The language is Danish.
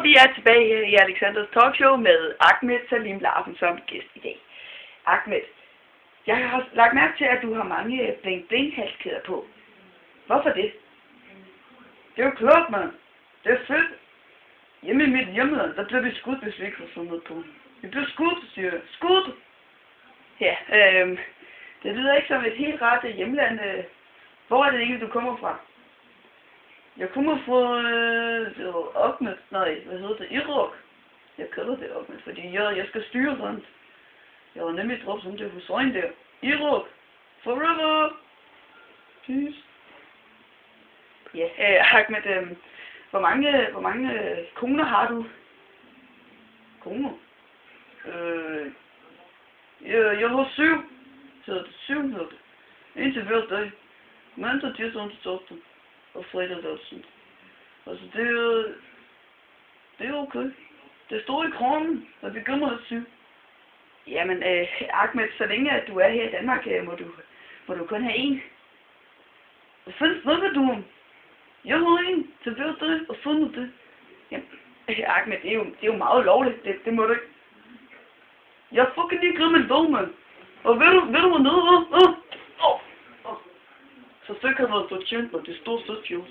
Og vi er tilbage her i Alexanders talkshow med Ahmed Salim Larsen som gæst i dag. Ahmed, jeg har lagt mærke til, at du har mange bling-bling-halskæder på. Hvorfor det? Det er jo klart, mand. Det er fedt. Hjemme i mit hjemland, der bliver vi skudt, hvis vi ikke får sådan noget på. Vi bliver skudt, siger jeg. Skudt! Ja, det lyder ikke som et helt ret hjemland. Hvor er det egentlig, du kommer fra? Jeg kommer fra Ahmed, nej, hvad hedder det? Irak. Jeg kalder det Ahmed, fordi jeg skal styre rundt. Jeg var nemlig droppet som det Hussein der. Irak. Forever. Peace. Ja, Ahmed, hvor mange koner har du? Koner? Jeg har 7. Hedder det 7, hedder det. En til hver dag. Mandag, tirsdag, onsdag, torsdag. Og fredag og sådan. Altså det er okay. Det står i kronen, og vi gemmer det 7. Jamen, Ahmed, så længe at du er her i Danmark, må du kun have en. Hvad fanden snakker du om? Jeg har en til hver dag, og sådan er det. Jamen, Ahmed, det er jo meget lovligt. Det må du ikke. Jeg er fucking ligeglad med lov, mand. Og ved du hvad nede, hva'? Så kan du have stået tjent, og det står så tjent.